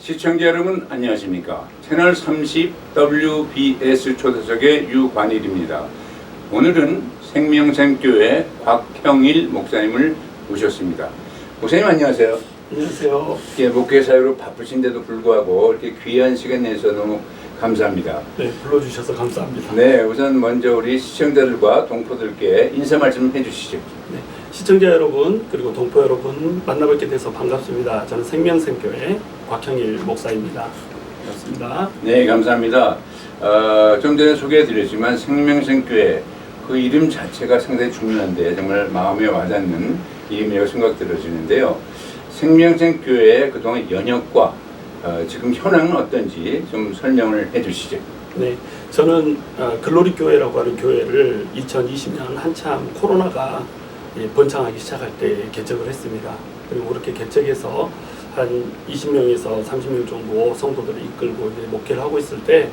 시청자 여러분 안녕하십니까. 채널 30 WBS 초대석의 유관일입니다. 오늘은 생명샘교회 곽형일 목사님을 모셨습니다. 목사님 안녕하세요. 안녕하세요. 예, 목회 사역으로 바쁘신데도 불구하고 이렇게 귀한 시간 내서 너무 감사합니다. 네, 불러주셔서 감사합니다. 네, 우선 먼저 우리 시청자들과 동포들께 인사 말씀 해주시죠. 네, 시청자 여러분 그리고 동포 여러분 만나뵙게 돼서 반갑습니다. 저는 생명샘교회 곽형일 목사입니다. 반갑습니다. 네, 감사합니다. 좀 전에 소개해드렸지만 생명샘교회 그 이름 자체가 상당히 중요한데 정말 마음에 와닿는 이름이라고 생각 들어지는데요. 생명샘교회의 그동안 연역과 지금 현황은 어떤지 좀 설명을 해주시죠. 네, 저는 글로리 교회라고 하는 교회를 2020년 한참 코로나가 번창하기 시작할 때 개척을 했습니다. 그리고 그렇게 개척해서 한 20명에서 30명 정도 성도들을 이끌고 이제 목회를 하고 있을 때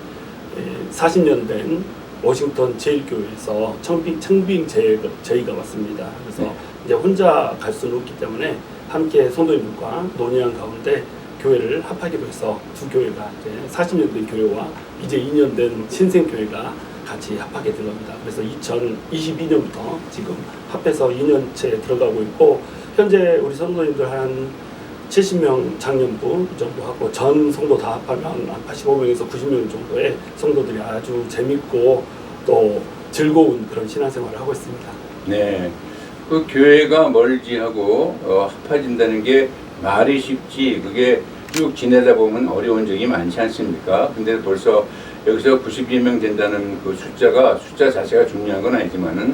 40년 된 워싱턴 제일교회에서 청빙 제의가 왔습니다. 그래서 이제 혼자 갈 수는 없기 때문에 함께 성도님들과 논의한 가운데 교회를 합하기로 해서 두 교회가 이제 40년 된 교회와 이제 2년 된 신생교회가 같이 합하게 된 겁니다. 그래서 2022년부터 지금 합해서 2년째 들어가고 있고, 현재 우리 성도님들 한 70명 장년부 정도 하고 전 성도 다 합하면 한 85명에서 90명 정도의 성도들이 아주 재밌고 또 즐거운 그런 신앙생활을 하고 있습니다. 네, 그 교회가 멀지하고 합해진다는 게 말이 쉽지 그게 쭉 지내다 보면 어려운 적이 많지 않습니까? 근데 벌써 여기서 92명 된다는 그 숫자 자체가 중요한 건 아니지만은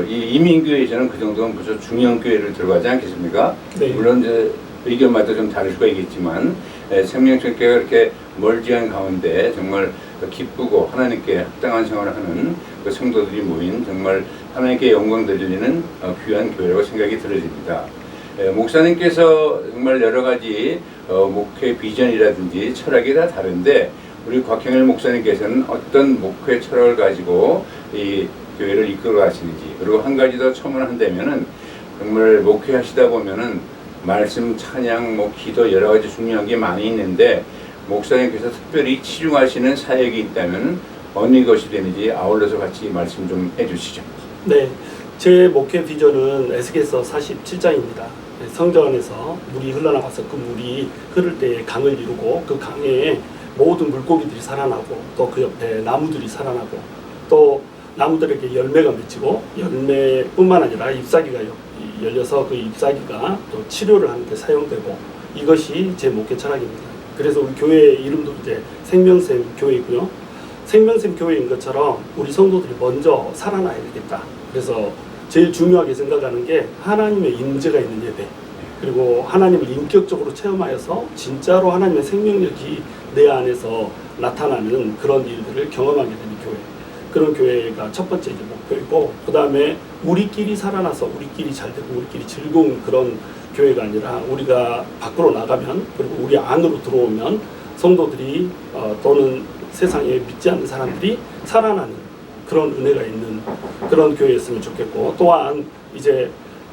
이 이민교회에서는 그 정도면 벌써 중형교회를 들어가지 않겠습니까? 네. 물론 이제 의견마다 좀 다를 수가 있겠지만 생명샘교회가 이렇게 멀지 않은 가운데 정말 기쁘고 하나님께 합당한 생활을 하는 그 성도들이 모인 정말 하나님께 영광 드리는 귀한 교회라고 생각이 들어집니다. 목사님께서 정말 여러 가지 목회 비전이라든지 철학이 다 다른데 우리 곽형일 목사님께서는 어떤 목회 철학을 가지고 이 교회를 이끌어 가시는지, 그리고 한 가지 더 첨언한다면은 정말 목회하시다 보면은 말씀, 찬양, 기도 여러 가지 중요한 게 많이 있는데 목사님께서 특별히 치중하시는 사역이 있다면 어느 것이 되는지 아울러서 같이 말씀 좀 해주시죠. 네, 제 목회 비전은 에스겔서 47장입니다. 성전 안에서 물이 흘러나가서 그 물이 흐를 때 강을 이루고 그 강에 모든 물고기들이 살아나고 또 그 옆에 나무들이 살아나고 또 나무들에게 열매가 맺히고 열매뿐만 아니라 잎사귀가 열려서 그 잎사귀가 또 치료를 하는 데 사용되고, 이것이 제 목회 철학입니다. 그래서 우리 교회 이름도 이제 생명샘 교회이고요. 생명샘 교회인 것처럼 우리 성도들이 먼저 살아나야 되겠다. 그래서 제일 중요하게 생각하는 게 하나님의 임재가 있는 예배, 그리고 하나님을 인격적으로 체험하여서 진짜로 하나님의 생명력이 내 안에서 나타나는 그런 일들을 경험하게 되는 교회, 그런 교회가 첫 번째 이제 목표이고, 그 다음에 우리끼리 살아나서 우리끼리 잘 되고 우리끼리 즐거운 그런 교회가 아니라 우리가 밖으로 나가면, 그리고 우리 안으로 들어오면 성도들이 또는 세상에 믿지 않는 사람들이 살아나는 그런 은혜가 있는 그런 교회였으면 좋겠고, 또한 이제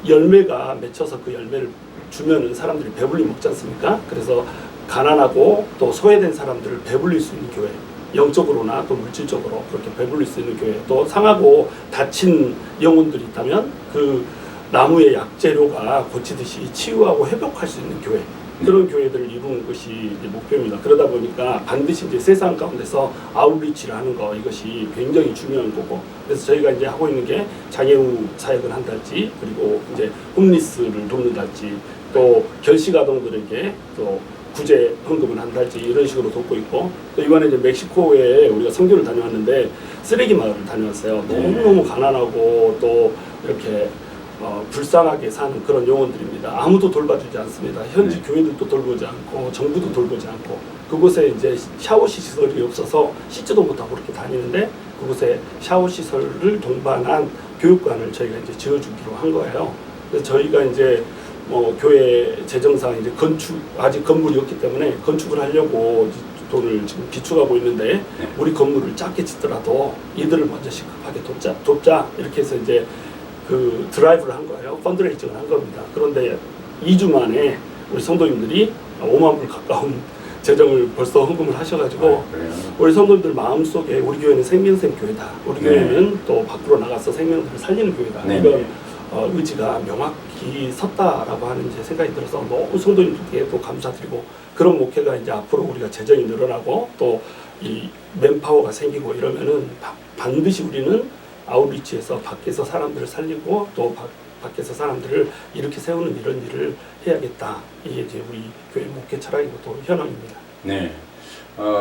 열매가 맺혀서 그 열매를 주면은 사람들이 배불리 먹지 않습니까? 그래서 가난하고 또 소외된 사람들을 배불릴 수 있는 교회, 영적으로나 또 물질적으로 그렇게 배불릴 수 있는 교회, 또 상하고 다친 영혼들이 있다면 그 나무의 약재료가 고치듯이 치유하고 회복할 수 있는 교회, 그런 교회들을 이루는 것이 이제 목표입니다. 그러다 보니까 반드시 이제 세상 가운데서 아웃리치를 하는 거, 이것이 굉장히 중요한 거고, 그래서 저희가 이제 하고 있는 게 장애우 사역을 한달지, 그리고 이제 홈리스를 돕는달지, 또 결식아동들에게 또 구제 헌금을 한달지, 이런 식으로 돕고 있고, 또 이번에 이제 멕시코에 우리가 선교를 다녀왔는데 쓰레기 마을을 다녀왔어요. 너무너무 가난하고 또 이렇게 불쌍하게 사는 그런 영혼들입니다. 아무도 돌봐주지 않습니다. 현지 교회들도 돌보지 않고 정부도 돌보지 않고, 그곳에 이제 샤워 시설이 없어서 씻지도 못하고 그렇게 다니는데, 그곳에 샤워 시설을 동반한 교육관을 저희가 이제 지어주기로 한 거예요. 그래서 저희가 이제 교회 재정상 이제 아직 건물이 없기 때문에 건축을 하려고 돈을 지금 비축하고 있는데, 우리 건물을 작게 짓더라도 이들을 먼저 시급하게 돕자 이렇게 해서 이제 그 드라이브를 한 거예요. 펀드레이징을 한 겁니다. 그런데 2주 만에 우리 성도님들이 5만 불 가까운 재정을 벌써 헌금을 하셔가지고 그래요. 우리 성도님들 마음속에 우리 교회는 생명샘 교회다. 우리 교회는 또 밖으로 나가서 생명들을 살리는 교회다. 네. 이런 의지가 명확히 섰다라고 하는 제 생각이 들어서 너무 성도님들께 또 감사드리고 그런 목회가 이제 앞으로 우리가 재정이 늘어나고 또 이 맨파워가 생기고 이러면은 반드시 우리는 아웃리치에서 밖에서 사람들을 살리고 또 밖에서 사람들을 이렇게 세우는 이런 일을 해야겠다. 이게 이제 우리 교회 목회 철학이고 또 현황입니다. 네.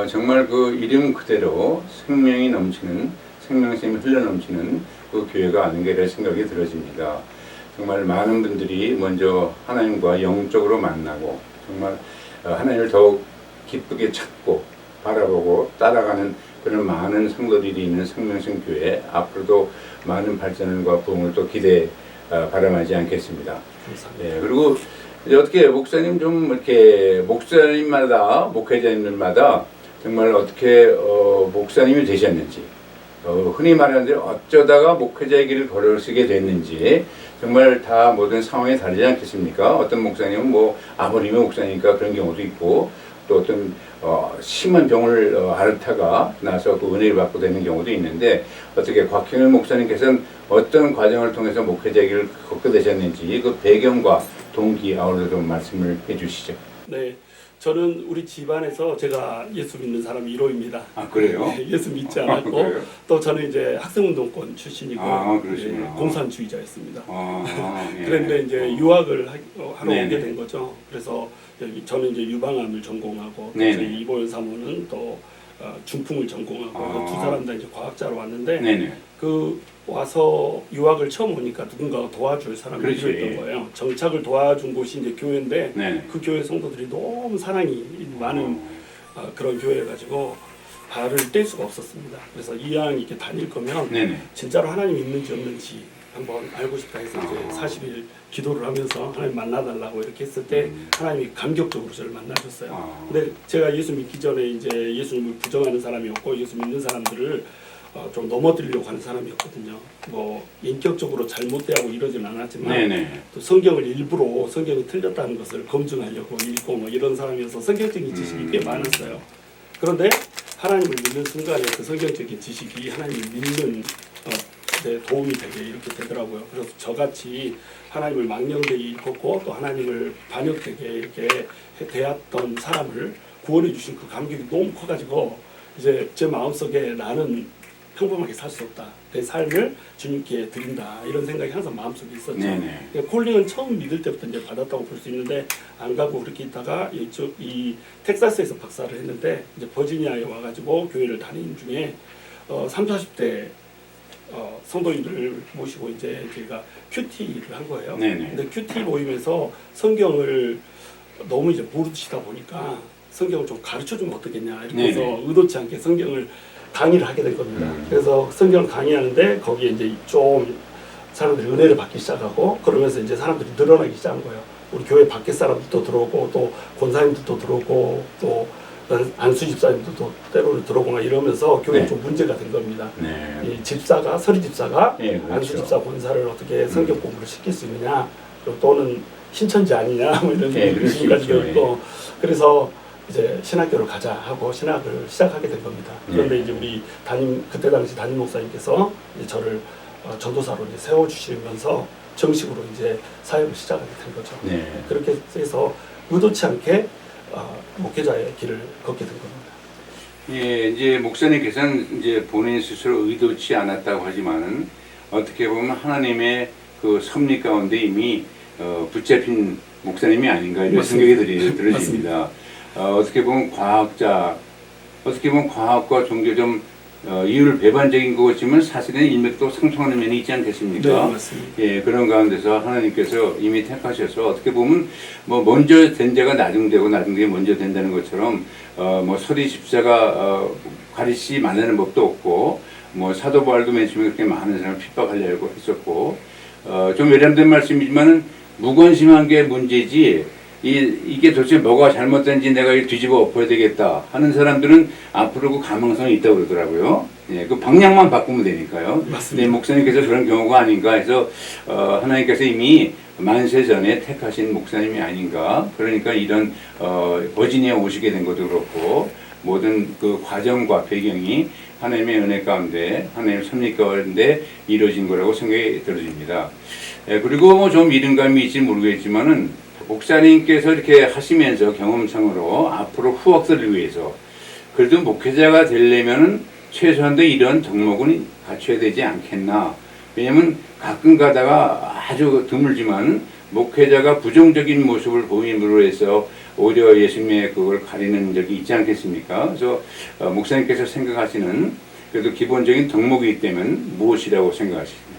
정말 그 이름 그대로 생명이 넘치는 생명샘이 흘러넘치는 그 교회가 아닌가 생각이 들어집니다. 정말 많은 분들이 먼저 하나님과 영적으로 만나고 정말 하나님을 더욱 기쁘게 찾고 바라보고 따라가는 그런 많은 성도들이 있는 생명샘 교회 앞으로도 많은 발전과 부흥을 또 바람하지 않겠습니다. 감사합니다. 예, 그리고 이제 어떻게 목사님 좀 이렇게 목사님마다 목회자님들마다 정말 어떻게 목사님이 되셨는지 흔히 말하는 대로 어쩌다가 목회자의 길을 걸으시게 됐는지 정말 다 모든 상황이 다르지 않겠습니까? 어떤 목사님은 뭐 아버님의 목사니까 그런 경우도 있고 또 어떤 심한 병을 앓다가 나서 그 은혜를 받고 되는 경우도 있는데 어떻게 곽형일 목사님께서는 어떤 과정을 통해서 목회자 길을 걷게 되셨는지 그 배경과 동기 아울러 좀 말씀을 해주시죠. 네, 저는 우리 집안에서 제가 예수 믿는 사람 1호입니다. 아 그래요? 예수 믿지 않았고 그래요? 또 저는 이제 학생운동권 출신이고 그러시구나. 공산주의자였습니다. 예. 그런데 이제 유학을 하러 네네. 오게 된 거죠. 그래서 저는 이제 유방암을 전공하고 네네. 저희 이보현 사모는 또 중풍을 전공하고 두 아. 사람 다 이제 과학자로 왔는데 네네. 그 와서 유학을 처음 오니까 누군가가 도와줄 사람이 그렇지. 필요했던 거예요. 정착을 도와준 곳이 이제 교회인데 네네. 그 교회 성도들이 너무 사랑이 많은 그런 교회여가지고 발을 뗄 수가 없었습니다. 그래서 이왕 이렇게 다닐 거면 네네. 진짜로 하나님이 있는지 없는지 한번 알고 싶다 해서 이제 40일 기도를 하면서 하나님 만나달라고 이렇게 했을 때 하나님이 감격적으로 저를 만나줬어요. 근데 제가 예수 믿기 전에 이제 예수님을 부정하는 사람이었고 예수 믿는 사람들을 좀 넘어뜨리려고 하는 사람이었거든요. 뭐 인격적으로 잘못되고 이러진 않았지만 네네. 또 성경을 일부러 성경이 틀렸다는 것을 검증하려고 읽고 뭐 이런 사람이어서 성경적인 지식이 꽤 많았어요. 그런데 하나님을 믿는 순간에 그 성경적인 지식이 하나님을 믿는 데 도움이 되게 이렇게 되더라고요. 그래서 저같이 하나님을 망령되게 읽었고 또 하나님을 반역되게 이렇게 대했던 사람을 구원해 주신 그 감격이 너무 커가지고 이제 제 마음속에 나는 평범하게 살 수 없다. 내 삶을 주님께 드린다. 이런 생각이 항상 마음속에 있었죠. 네네. 그러니까 콜링은 처음 믿을 때부터 이제 받았다고 볼 수 있는데 안 가고 그렇게 있다가 이 텍사스에서 박사를 했는데 이제 버지니아에 와가지고 교회를 다니는 중에 30, 40대 성도님들을 모시고 이제 저희가 큐티를 한 거예요. 네네. 근데 큐티 모임에서 성경을 너무 이제 모르시다 보니까 성경을 좀 가르쳐 주면 어떻겠냐 이렇게 해서 네네. 의도치 않게 성경을 강의를 하게 된 겁니다. 그래서 성경을 강의하는데 거기에 이제 좀 사람들이 은혜를 받기 시작하고 그러면서 이제 사람들이 늘어나기 시작한 거예요. 우리 교회 밖에 사람들도 들어오고 또 권사님들도 들어오고 또 안수 집사님들도 때로는 들어오거나 이러면서 교회에 네. 좀 문제가 된 겁니다. 네. 이 집사가 서리 집사가 네, 그렇죠. 안수 집사 권사를 어떻게 성경 공부를 시킬 수 있느냐 또는 신천지 아니냐 뭐 이런 네, 그럴 수 의심까지 있죠. 있고 그래서 이제 신학교를 가자 하고 신학을 시작하게 된 겁니다. 그런데 네. 이제 우리 그때 당시 담임 목사님께서 이제 저를 전도사로 이제 세워주시면서 정식으로 이제 사역을 시작하게 된 거죠. 네. 그렇게 해서 의도치 않게 목회자의 길을 걷게 된 겁니다. 예, 이제 목사님께서는 이제 본인 스스로 의도치 않았다고 하지만은 어떻게 보면 하나님의 그 섭리 가운데 이미 붙잡힌 목사님이 아닌가 이런 생각이 들어집니다. 어떻게 보면 과학과 종교 좀 이유를 배반적인 것 같지만 사실은 인맥도 상통하는 면이 있지 않겠습니까? 네, 맞습니다. 예, 그런 가운데서 하나님께서 이미 택하셔서 어떻게 보면 뭐 먼저 된 자가 나중되고 나중되게 먼저 된다는 것처럼 뭐 서리 집사가 가리시 만나는 법도 없고 뭐 사도 바울도 맨 처음에 그렇게 많은 사람을 핍박하려고 했었고 좀 외람된 말씀이지만은 무관심한 게 문제지 이게 도대체 뭐가 잘못된지 내가 이걸 뒤집어 엎어야 되겠다 하는 사람들은 앞으로 그 가망성이 있다고 그러더라고요. 예, 그 방향만 바꾸면 되니까요. 맞습니다. 네, 목사님께서 그런 경우가 아닌가 해서 하나님께서 이미 만세 전에 택하신 목사님이 아닌가. 그러니까 이런 버지니아에 오시게 된 것도 그렇고 모든 그 과정과 배경이 하나님의 은혜 가운데 하나님의 섭리 가운데 이루어진 거라고 생각이 들어집니다. 예, 그리고 뭐 좀 이른감이 있지 모르겠지만은 목사님께서 이렇게 하시면서 경험상으로 앞으로 후학들을 위해서 그래도 목회자가 되려면은 최소한도 이런 덕목은 갖춰야 되지 않겠나. 왜냐면 가끔 가다가 아주 드물지만 목회자가 부정적인 모습을 보임으로 해서 오히려 예수님의 그걸 가리는 적이 있지 않겠습니까? 그래서 목사님께서 생각하시는 그래도 기본적인 덕목이 있다면 무엇이라고 생각하십니까?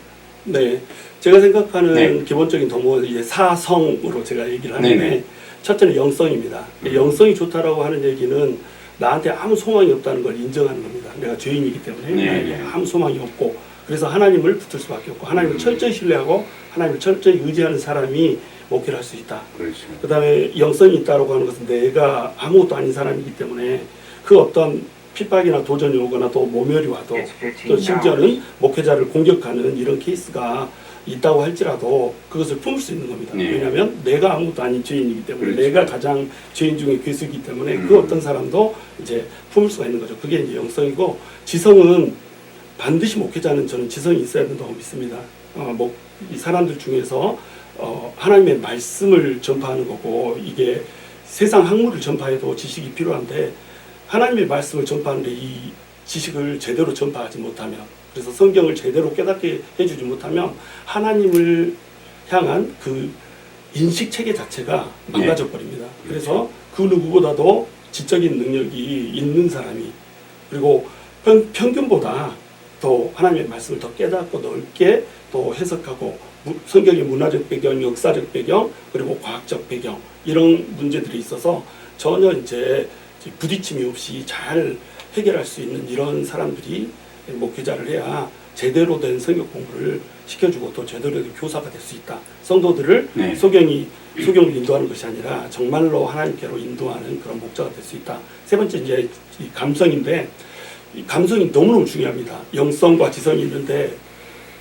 네, 제가 생각하는 네. 기본적인 덕목은 이제 사성으로 제가 얘기를 하는데 네네. 첫째는 영성입니다. 영성이 좋다라고 하는 얘기는 나한테 아무 소망이 없다는 걸 인정하는 겁니다. 내가 죄인이기 때문에 네, 나에게 네. 아무 소망이 없고 그래서 하나님을 붙을 수밖에 없고 하나님을 철저히 신뢰하고 하나님을 철저히 의지하는 사람이 목회를 할 수 있다. 그렇죠. 그 다음에 영성이 있다고 하는 것은 내가 아무것도 아닌 사람이기 때문에 그 어떤 핍박이나 도전이 오거나 또 모멸이 와도 또 심지어는 목회자를 공격하는 이런 케이스가 있다고 할지라도 그것을 품을 수 있는 겁니다. 네. 왜냐하면 내가 아무것도 아닌 죄인이기 때문에 그렇죠. 내가 가장 죄인 중에 괴수이기 때문에 그 어떤 사람도 이제 품을 수가 있는 거죠. 그게 이제 영성이고 지성은 반드시 목회자는 저는 지성이 있어야 된다고 믿습니다. 이 사람들 중에서 하나님의 말씀을 전파하는 거고 이게 세상 학문을 전파해도 지식이 필요한데 하나님의 말씀을 전파하는데 이 지식을 제대로 전파하지 못하면 그래서 성경을 제대로 깨닫게 해주지 못하면 하나님을 향한 그 인식 체계 자체가 망가져 버립니다. 그래서 그 누구보다도 지적인 능력이 있는 사람이 그리고 평균보다 더 하나님의 말씀을 더 깨닫고 넓게 또 해석하고 성경의 문화적 배경, 역사적 배경 그리고 과학적 배경 이런 문제들이 있어서 전혀 이제 부딪힘이 없이 잘 해결할 수 있는 이런 사람들이 목회자를 해야 제대로 된 성경 공부를 시켜주고 또 제대로 된 교사가 될 수 있다. 성도들을 네. 소경을 인도하는 것이 아니라 정말로 하나님께로 인도하는 그런 목자가 될 수 있다. 세 번째 이제 이 감성인데 이 감성이 너무너무 중요합니다. 영성과 지성이 있는데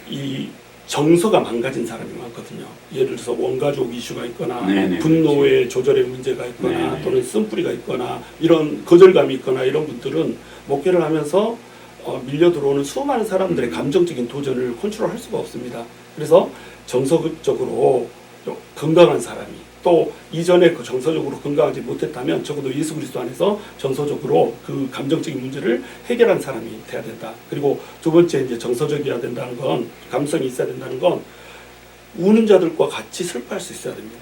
이 정서가 망가진 사람이 많거든요. 예를 들어서 원가족 이슈가 있거나 네네, 분노의 조절의 문제가 있거나 네네. 또는 쓴뿌리가 있거나 이런 거절감이 있거나 이런 분들은 목회를 하면서 밀려 들어오는 수많은 사람들의 감정적인 도전을 컨트롤할 수가 없습니다. 그래서 정서적으로 건강한 사람이 또 이전에 그 정서적으로 건강하지 못했다면 적어도 예수 그리스도 안에서 정서적으로 그 감정적인 문제를 해결한 사람이 돼야 된다. 그리고 두 번째 이제 정서적이어야 된다는 건 감성이 있어야 된다는 건 우는 자들과 같이 슬퍼할 수 있어야 됩니다.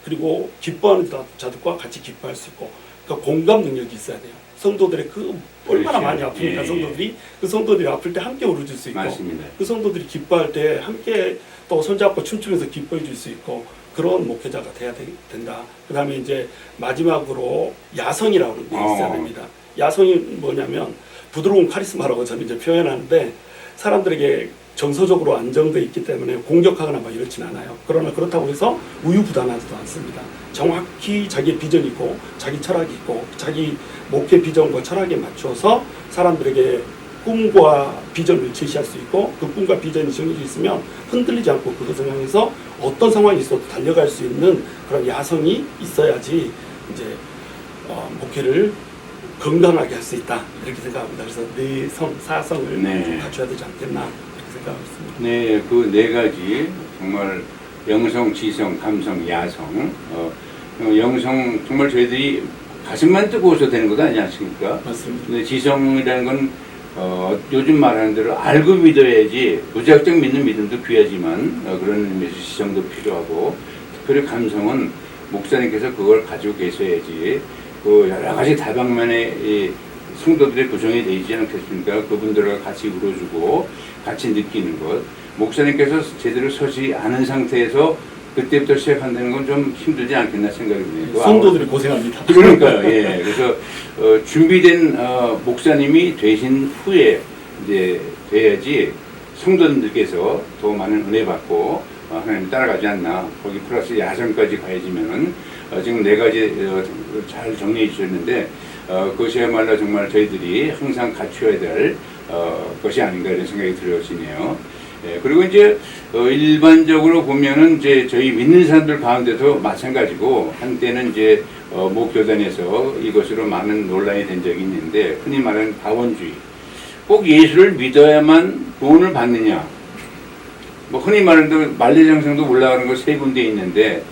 그리고 기뻐하는 자들과 같이 기뻐할 수 있고 그러니까 공감 능력이 있어야 돼요. 성도들의 그 얼마나 그렇죠. 많이 아프니까 예. 성도들이 그 성도들이 아플 때 함께 울어줄 수 있고 맞습니다. 그 성도들이 기뻐할 때 함께 또 손잡고 춤추면서 기뻐해 줄 수 있고 그런 목회자가 돼야 된다. 그 다음에 이제 마지막으로 야성이라고 하는 게 있어야 됩니다. 야성이 뭐냐면 부드러운 카리스마라고 저는 이제 표현하는데 사람들에게 정서적으로 안정돼 있기 때문에 공격하거나 막 이렇진 않아요. 그러나 그렇다고 해서 우유부단하지도 않습니다. 정확히 자기의 비전이 있고 자기 철학이 있고 자기 목회 비전과 철학에 맞춰서 사람들에게 꿈과 비전을 제시할 수 있고 그 꿈과 비전이 정해져 있으면 흔들리지 않고 그것을 향해서 어떤 상황이 있어도 달려갈 수 있는 그런 야성이 있어야지 이제 목회를 건강하게 할 수 있다 이렇게 생각합니다. 그래서 내성, 사성을 좀 갖춰야 되지 않겠나 이렇게 생각하고 있습니다. 네, 그 네 가지 정말 영성, 지성, 감성, 야성. 영성 정말 저희들이 가슴만 뜨거워서 되는 것도 아니지 않습니까? 맞습니다. 근데 지성이라는 건 요즘 말하는 대로 알고 믿어야지 무작정 믿는 믿음도 귀하지만 그런 의미에서 지성도 필요하고 특별히 감성은 목사님께서 그걸 가지고 계셔야지 그 여러 가지 다방면의 이 성도들의 구성이 되지 않겠습니까? 그분들과 같이 울어주고 같이 느끼는 것. 목사님께서 제대로 서지 않은 상태에서 그때부터 시작한다는 건 좀 힘들지 않겠나 생각이 드네요. 성도들이 고생합니다. 그러니까요. 예. 그래서 준비된 목사님이 되신 후에 이제 돼야지 성도님들께서 더 많은 은혜 받고 하나님 따라가지 않나. 거기 플러스 야성까지 가해지면은 지금 네 가지 잘 정리해 주셨는데 그것이야말로 정말 저희들이 항상 갖춰야 될 것이 아닌가 이런 생각이 들어지네요. 예, 그리고 이제 일반적으로 보면은 이제 저희 믿는 사람들 가운데도 마찬가지고 한때는 이제 모 교단에서 이것으로 많은 논란이 된 적이 있는데 흔히 말하는 다원주의. 꼭 예수를 믿어야만 구원을 받느냐. 뭐 흔히 말하는 만리장성도 올라가는 거 세 군데 있는데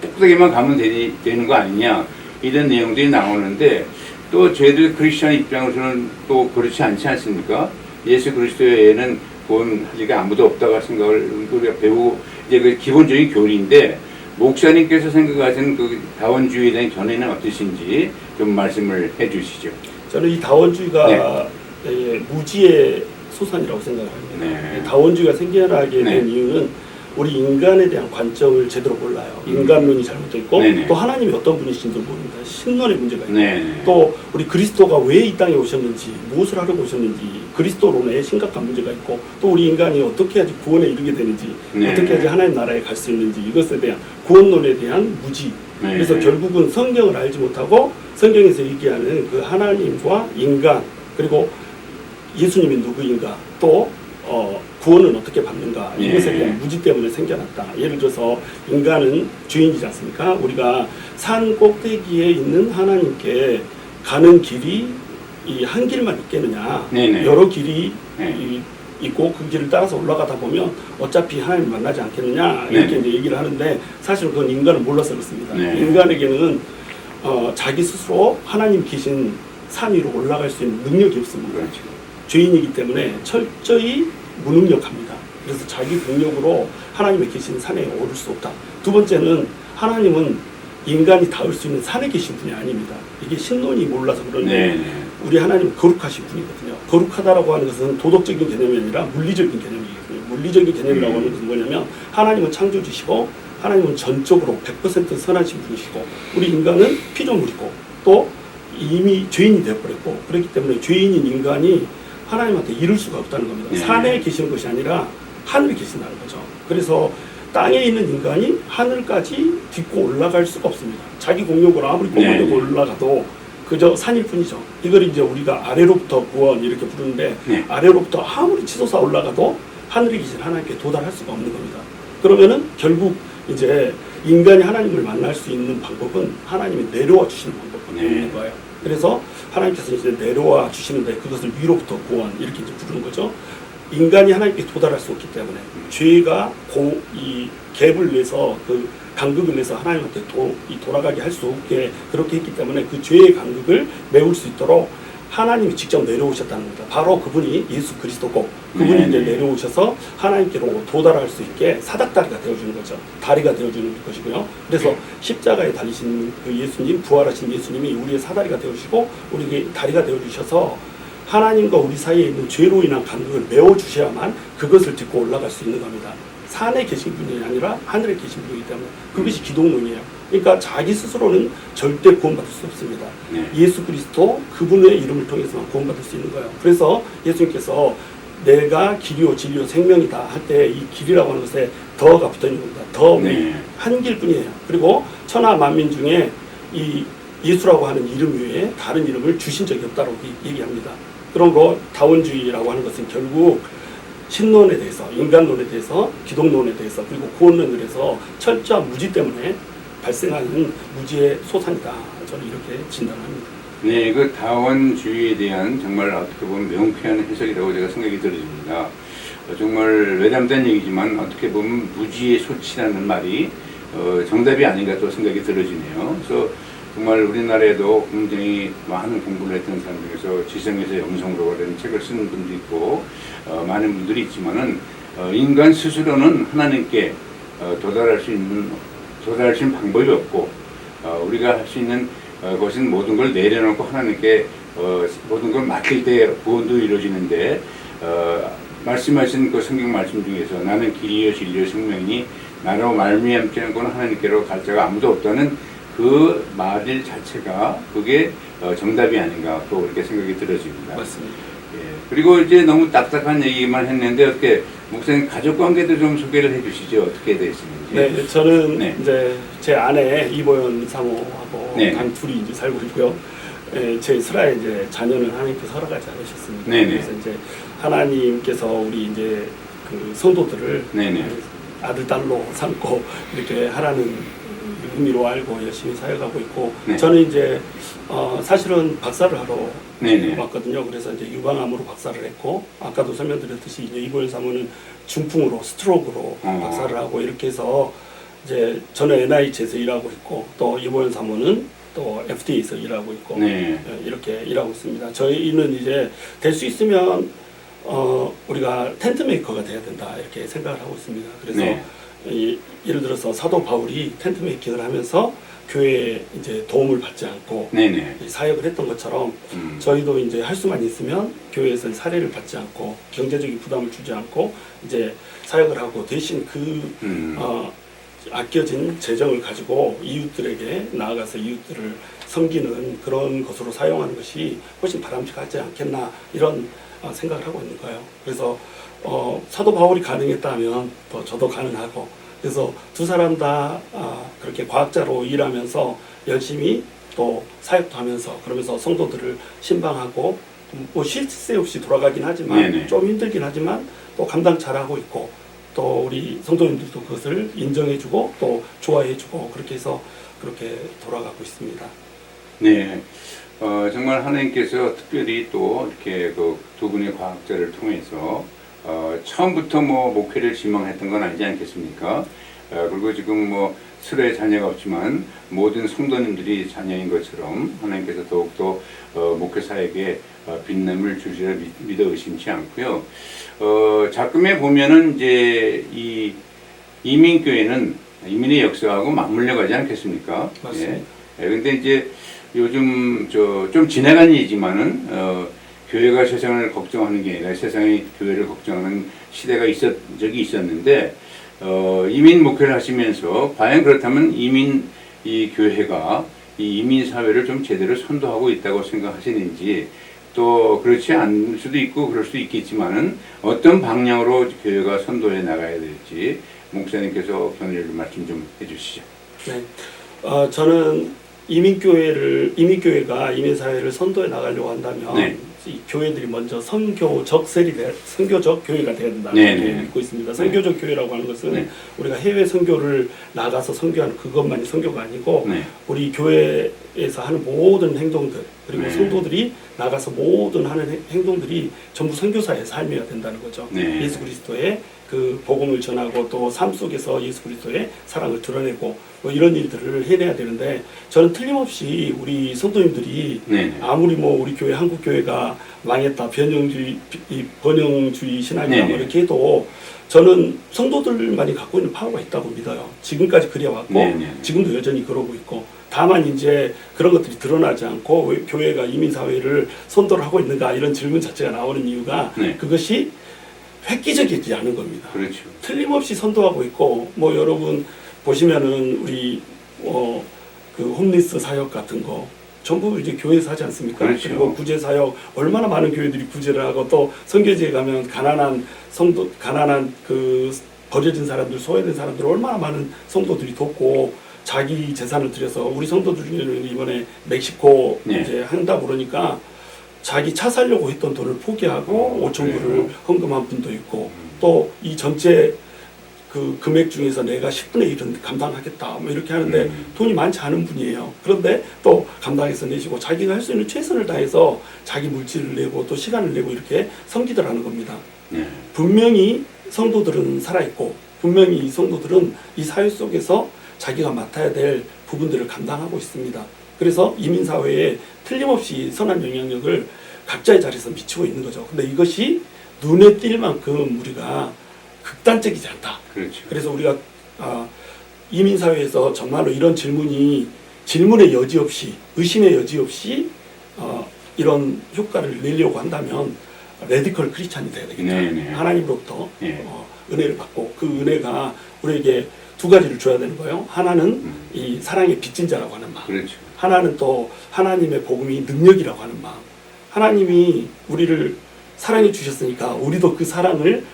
꼭대기만 가면 되는 거 아니냐 이런 내용들이 나오는데 또 저희들 크리스천 입장으로서는 또 그렇지 않지 않습니까? 예수 그리스도 외에는 구원할 리가 아무도 없다고 생각을 우리가 배우고 이제 그 기본적인 교리인데 목사님께서 생각하시는 그 다원주의에 대한 견해는 어떠신지 좀 말씀을 해주시죠. 저는 이 다원주의가 무지의 소산이라고 생각합니다. 네. 다원주의가 생겨나게 된 네. 이유는 우리 인간에 대한 관점을 제대로 몰라요. 인간론이 잘못되어 있고 네네. 또 하나님이 어떤 분이신지도 모릅니다. 신론의 문제가 있고 네. 또 우리 그리스도가 왜 이 땅에 오셨는지 무엇을 하려고 오셨는지 그리스도론에 심각한 문제가 있고 또 우리 인간이 어떻게 해야지 구원에 이르게 되는지 네. 어떻게 해야지 하나님 나라에 갈 수 있는지 이것에 대한 구원론에 대한 무지. 네. 그래서 결국은 성경을 알지 못하고 성경에서 얘기하는 그 하나님과 인간 그리고 예수님이 누구인가 또 구원은 어떻게 받는가 이것에 예. 대한 무지 때문에 생겨났다. 예를 들어서 인간은 죄인이지 않습니까? 우리가 산 꼭대기에 있는 하나님께 가는 길이 이 한 길만 있겠느냐. 네네. 여러 길이 네. 있고 그 길을 따라서 올라가다 보면 어차피 하나님 만나지 않겠느냐 이렇게 네. 이제 얘기를 하는데 사실 그건 인간은 몰라서 그렇습니다. 네. 인간에게는 자기 스스로 하나님 계신 산 위로 올라갈 수 있는 능력이 없습니다. 그렇죠. 죄인이기 때문에 철저히 무능력합니다. 그래서 자기 능력으로 하나님의 계신 산에 오를 수 없다. 두 번째는 하나님은 인간이 닿을 수 있는 산에 계신 분이 아닙니다. 이게 신론이 몰라서 그런데 네. 우리 하나님은 거룩하신 분이거든요. 거룩하다라고 하는 것은 도덕적인 개념이 아니라 물리적인 개념이거든요. 물리적인 개념이라고 하는 것은 뭐냐면 하나님은 창조주시고 하나님은 전적으로 100% 선하신 분이시고 우리 인간은 피조물이고 또 이미 죄인이 되어버렸고 그렇기 때문에 죄인인 인간이 하나님한테 이룰 수가 없다는 겁니다. 네. 산에 계시는 것이 아니라 하늘에 계신다는 거죠. 그래서 땅에 있는 인간이 하늘까지 딛고 올라갈 수가 없습니다. 자기 공력으로 아무리 공력으로 네. 올라가도 그저 산일 뿐이죠. 이걸 이제 우리가 아래로부터 구원 이렇게 부르는데 네. 아래로부터 아무리 치솟아 올라가도 하늘에 계신 하나님께 도달할 수가 없는 겁니다. 그러면은 결국 이제 인간이 하나님을 만날 수 있는 방법은 하나님이 내려와 주시는 방법밖에 네. 없는 거예요. 그래서 하나님께서 이제 내려와 주시는데 그것을 위로부터 구원 이렇게 이제 부르는 거죠. 인간이 하나님께 도달할 수 없기 때문에 죄가 이 갭을 내서 그 간극을 내서 하나님한테 돌아가게 할 수 없게 그렇게 했기 때문에 그 죄의 간극을 메울 수 있도록 하나님이 직접 내려오셨다는 겁니다. 바로 그분이 예수 그리스도고 그분이 이제 내려오셔서 하나님께로 도달할 수 있게 사닥다리가 되어주는 거죠. 다리가 되어주는 것이고요. 그래서 십자가에 달리신 그 예수님, 부활하신 예수님이 우리의 사다리가 되어주시고 우리에게 다리가 되어주셔서 하나님과 우리 사이에 있는 죄로 인한 간극을 메워주셔야만 그것을 딛고 올라갈 수 있는 겁니다. 산에 계신 분이 아니라 하늘에 계신 분이기 때문에 그것이 기독론이에요. 그러니까 자기 스스로는 절대 구원받을 수 없습니다. 네. 예수 그리스도 그분의 이름을 통해서만 구원받을 수 있는 거예요. 그래서 예수님께서 내가 길이요 진리요 생명이다 할 때 이 길이라고 하는 것에 더가 붙어 있는 겁니다. 더 한 길뿐이에요. 그리고 천하 만민 중에 이 예수라고 하는 이름 외에 다른 이름을 주신 적이 없다고 얘기합니다. 그런 거 다원주의라고 하는 것은 결국 신론에 대해서, 인간론에 대해서, 기독론에 대해서, 그리고 구원론에 대해서 철저한 무지 때문에 발생하는 무지의 소산이다. 저는 이렇게 진단합니다. 네, 그 다원주의에 대한 정말 어떻게 보면 명쾌한 해석이라고 제가 생각이 들어집니다. 정말 외람된 얘기지만 어떻게 보면 무지의 소치라는 말이 정답이 아닌가 또 생각이 들어지네요. 그래서 정말 우리나라에도 굉장히 많은 공부를 했던 사람 중에서 지성에서 영성으로 라는 책을 쓰는 분도 있고 많은 분들이 있지만은 인간 스스로는 하나님께 도달할 수 있는 방법이 없고 우리가 할 수 있는 것은 모든 걸 내려놓고 하나님께 모든 걸 맡길 때 구원도 이루어지는데 말씀하신 그 성경 말씀 중에서 나는 길이요 진리요 생명이니 나로 말미암지 않고는 하나님께로 갈 자가 아무도 없다는 그 말 자체가 그게 정답이 아닌가 또 그렇게 생각이 들어집니다. 맞습니다. 예. 그리고 이제 너무 딱딱한 얘기만 했는데 어떻게 목사님 가족 관계도 좀 소개를 해주시죠. 어떻게 되시는지. 네, 저는 네. 이제 제 아내 이보연 사모하고 네. 단 둘이 이제 살고 있고요. 제 이스라엘 이제 자녀는 하나님께서 허락하지 않으셨습니다. 네네. 그래서 이제 하나님께서 우리 이제 그 성도들을 네네. 아들 딸로 삼고 이렇게 하라는 의미로 알고 열심히 사역하고 있고 네. 저는 이제 사실은 박사를 하러 네네. 왔거든요. 그래서 이제 유방암으로 박사를 했고 아까도 설명드렸듯이 이제 이보연 사모는 중풍으로 스트로크로 박사를 하고 이렇게 해서 이제 저는 NIH에서 일하고 있고 또 이보연 사모는 또 FDA에서 일하고 있고 네. 이렇게 일하고 있습니다. 저희는 이제 될 수 있으면 우리가 텐트 메이커가 돼야 된다 이렇게 생각을 하고 있습니다. 그래서 네. 예를 들어서 사도 바울이 텐트 메이킹을 하면서 교회에 이제 도움을 받지 않고 네네. 사역을 했던 것처럼 저희도 이제 할 수만 있으면 교회에서 사례를 받지 않고 경제적인 부담을 주지 않고 이제 사역을 하고 대신 아껴진 재정을 가지고 이웃들에게 나아가서 이웃들을 섬기는 그런 것으로 사용하는 것이 훨씬 바람직하지 않겠나 이런 생각을 하고 있는 거예요. 그래서 사도 바울이 가능했다면 또 저도 가능하고 그래서 두 사람 다 그렇게 과학자로 일하면서 열심히 또 사역도 하면서 그러면서 성도들을 신방하고 뭐 쉴 새 없이 돌아가긴 하지만 네네. 좀 힘들긴 하지만 또 감당 잘하고 있고 또 우리 성도님들도 그것을 인정해주고 또 좋아해주고 그렇게 해서 그렇게 돌아가고 있습니다. 네. 정말 하나님께서 특별히 또 이렇게 그 두 분의 과학자를 통해서 처음부터 뭐 목회를 지망했던 건 아니지 않겠습니까? 그리고 지금 뭐 스스로의 자녀가 없지만 모든 성도님들이 자녀인 것처럼 하나님께서 더욱더 목회 사역에 빛남을 주시라 믿어 의심치 않고요. 작금에 보면은 이제 이 이민교회는 이민의 역사하고 맞물려 가지 않겠습니까? 맞습니다. 예. 근데 이제 요즘 좀 지나간 일이지만은 교회가 세상을 걱정하는 게 아니라 세상이 교회를 걱정하는 시대가 적이 있었는데 이민 목회를 하시면서 과연 그렇다면 이 교회가 이 이민 사회를 좀 제대로 선도하고 있다고 생각하시는지 또 그렇지 않을 수도 있고 그럴 수도 있겠지만은 어떤 방향으로 교회가 선도해 나가야 될지 목사님께서 견해를 말씀 좀 해주시죠. 네, 저는 이민교회가 이민사회를 선도해 나가려고 한다면 네. 이 교회들이 먼저 선교적 교회가 돼야 된다는 네, 걸 네. 믿고 있습니다. 선교적 교회라고 하는 것은 네. 우리가 해외 선교를 나가서 선교하는 그것만이 선교가 아니고 네. 우리 교회에서 하는 모든 행동들 그리고 네. 성도들이 나가서 모든 하는 행동들이 전부 선교사의 삶이어야 된다는 거죠. 네. 예수 그리스도의 그 복음을 전하고 또 삶 속에서 예수 그리스도의 사랑을 드러내고 뭐 이런 일들을 해내야 되는데 저는 틀림없이 우리 성도님들이 네. 아무리 뭐 우리 교회 한국 교회가 망했다 번영주의 신학이다 네네. 이렇게 해도 저는 성도들만이 갖고 있는 파워가 있다고 믿어요. 지금까지 그래왔고 네네. 지금도 여전히 그러고 있고 다만 이제 그런 것들이 드러나지 않고 왜 교회가 이민사회를 선도를 하고 있는가 이런 질문 자체가 나오는 이유가 네. 그것이 획기적이지 않은 겁니다. 그렇죠. 틀림없이 선도하고 있고 뭐 여러분 보시면은 우리 그 홈리스 사역 같은 거 전부 이제 교회에서 하지 않습니까? 그렇죠. 그리고 구제 사역 얼마나 많은 교회들이 구제를 하고 또 선교지에 가면 가난한 그 버려진 사람들 소외된 사람들 얼마나 많은 성도들이 돕고 자기 재산을 들여서 우리 성도들 중에는 이번에 멕시코 네. 이제 한다 그러니까 자기 차 살려고 했던 돈을 포기하고 5천 불을 그래요? 헌금한 분도 있고 또 이 전체 그 금액 중에서 내가 10분의 1은 감당하겠다 뭐 이렇게 하는데 돈이 많지 않은 분이에요. 그런데 또 감당해서 내시고 자기가 할 수 있는 최선을 다해서 자기 물질을 내고 또 시간을 내고 이렇게 섬기더라는 겁니다. 네. 분명히 성도들은 살아있고 분명히 이 성도들은 이 사회 속에서 자기가 맡아야 될 부분들을 감당하고 있습니다. 그래서 이민사회에 틀림없이 선한 영향력을 각자의 자리에서 미치고 있는 거죠. 근데 이것이 눈에 띌 만큼 우리가 극단적이지 않다. 그렇죠. 그래서 우리가 이민사회에서 정말로 이런 질문의 여지 없이 의심의 여지 없이 이런 효과를 내려고 한다면 레디컬 크리스찬이 돼야 되겠다. 네네. 하나님으로부터 네. 은혜를 받고 그 은혜가 우리에게 두 가지를 줘야 되는 거예요. 하나는 이 사랑의 빚진 자라고 하는 마음. 그렇죠. 하나는 또 하나님의 복음이 능력이라고 하는 마음. 하나님이 우리를 사랑해 주셨으니까 우리도 그 사랑을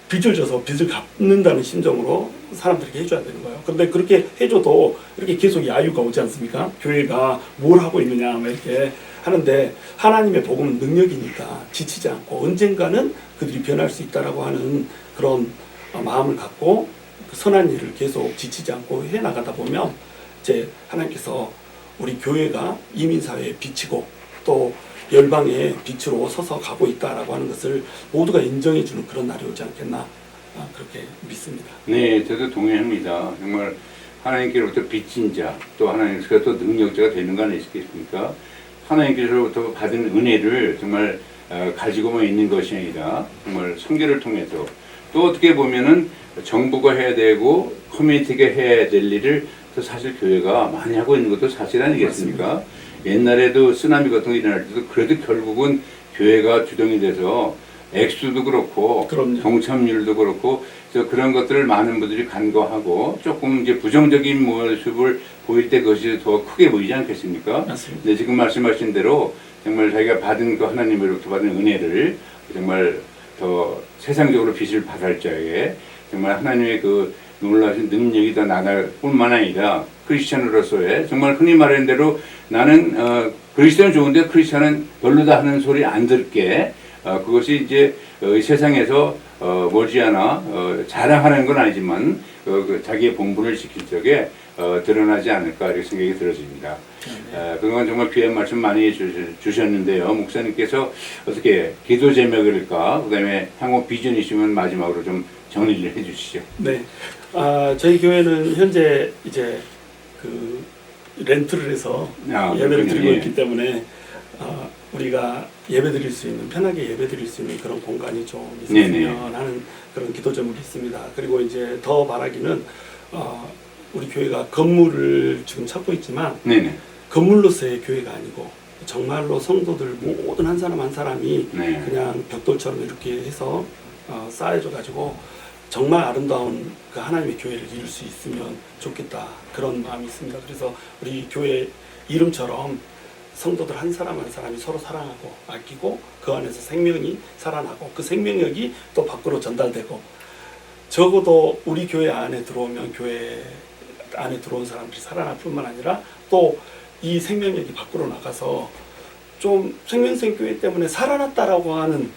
빚을 져서 빚을 갚는다는 심정으로 사람들에게 해줘야 되는 거예요. 그런데 그렇게 해줘도 이렇게 계속 야유가 오지 않습니까? 교회가 뭘 하고 있느냐 막 이렇게 하는데 하나님의 복음은 능력이니까 지치지 않고 언젠가는 그들이 변할 수 있다라고 하는 그런 마음을 갖고 그 선한 일을 계속 지치지 않고 해나가다 보면 이제 하나님께서 우리 교회가 이민사회에 비치고 또 열방의 빛으로 서서 가고 있다라고 하는 것을 모두가 인정해주는 그런 날이 오지 않겠나 그렇게 믿습니다. 네, 저도 동의합니다. 정말 하나님께로부터 빚진 자, 또 하나님께서 또 능력자가 되는 거 아니겠습니까? 하나님께로부터 받은 은혜를 정말 가지고만 있는 것이 아니라 정말 선교를 통해서 또 어떻게 보면은 정부가 해야 되고 커뮤니티가 해야 될 일을 또 사실 교회가 많이 하고 있는 것도 사실 아니겠습니까? 맞습니다. 옛날에도 쓰나미 같은 거 일어날 때도 그래도 결국은 교회가 주동이 돼서 액수도 그렇고 그럼요. 동참률도 그렇고 그래서 그런 것들을 많은 분들이 간과하고 조금 이제 부정적인 모습을 보일 때 그것이 더 크게 보이지 않겠습니까? 맞습니다. 근데 지금 말씀하신 대로 정말 자기가 받은 그 하나님으로부터 받은 은혜를 정말 더 세상적으로 빚을 받을 자에 정말 하나님의 그 놀라신 능력이 더 나날 뿐만 아니라 크리스찬으로서의 정말 흔히 말하는 대로 나는 그리스도는 좋은데 크리스찬은 별로다 하는 소리 안 듣게 그것이 이제 세상에서 머지않아 자랑하는 건 아니지만 그 자기의 본분을 지킬 적에 드러나지 않을까 이렇게 생각이 들어집니다. 그동안 정말 귀한 말씀 많이 주셨는데요. 목사님께서 어떻게 기도 제목일까 그다음에 향후 비전이시면 마지막으로 좀 정리를 해주시죠. 네, 저희 교회는 현재 이제 그 렌트를 해서 예배를 드리고 있기 때문에 우리가 예배드릴 수 있는 편하게 예배드릴 수 있는 그런 공간이 좀 있으면 하는 그런 기도 제목이 있습니다. 그리고 이제 더 바라기는 우리 교회가 건물을 지금 찾고 있지만 네네. 건물로서의 교회가 아니고 정말로 성도들 모든 한 사람 한 사람이 네. 그냥 벽돌처럼 이렇게 해서 쌓여져 가지고 정말 아름다운 그 하나님의 교회를 이룰 수 있으면 좋겠다 그런 마음이 있습니다. 그래서 우리 교회 이름처럼 성도들 한 사람 한 사람이 서로 사랑하고 아끼고 그 안에서 생명이 살아나고 그 생명력이 또 밖으로 전달되고 적어도 우리 교회 안에 들어오면 교회 안에 들어온 사람들이 살아날 뿐만 아니라 또 이 생명력이 밖으로 나가서 좀 생명생 교회 때문에 살아났다라고 하는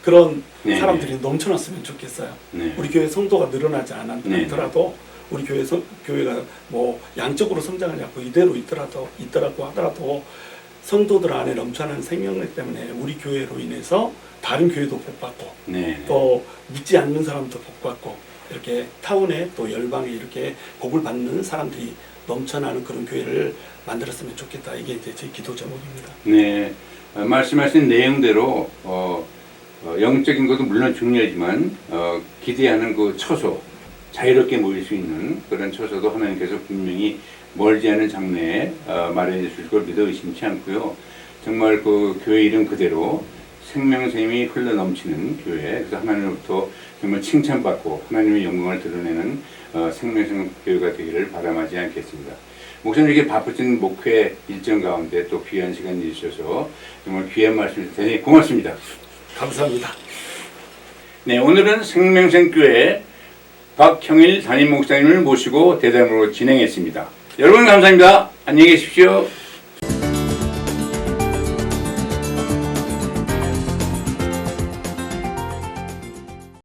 그런 네네. 사람들이 넘쳐났으면 좋겠어요. 네. 우리 교회 성도가 늘어나지 않더라도 우리 교회가 뭐 양적으로 성장하지 않고 이대로 있더라고 하더라도 성도들 안에 넘쳐나는 생명력 때문에 우리 교회로 인해서 다른 교회도 복받고 네. 또 믿지 않는 사람도 복받고 이렇게 타운에 또 열방에 이렇게 복을 받는 사람들이 넘쳐나는 그런 교회를 만들었으면 좋겠다. 이게 이제 제 기도 제목입니다. 네. 말씀하신 내용대로 영적인 것도 물론 중요하지만 기대하는 그 처소 자유롭게 모일 수 있는 그런 처소도 하나님께서 분명히 멀지 않은 장래에 마련해 주실 걸 믿어 의심치 않고요. 정말 그 교회 이름 그대로 생명샘이 흘러 넘치는 교회, 그래서 하나님으로부터 정말 칭찬받고 하나님의 영광을 드러내는 생명샘 교회가 되기를 바람하지 않겠습니다. 목사님 이렇게 바쁘신 목회 일정 가운데 또 귀한 시간 내주셔서 정말 귀한 말씀 주셔서 대단히 고맙습니다. 감사합니다. 네, 오늘은 생명샘교회 박형일 담임 목사님을 모시고 대담으로 진행했습니다. 여러분 감사합니다. 안녕히 계십시오.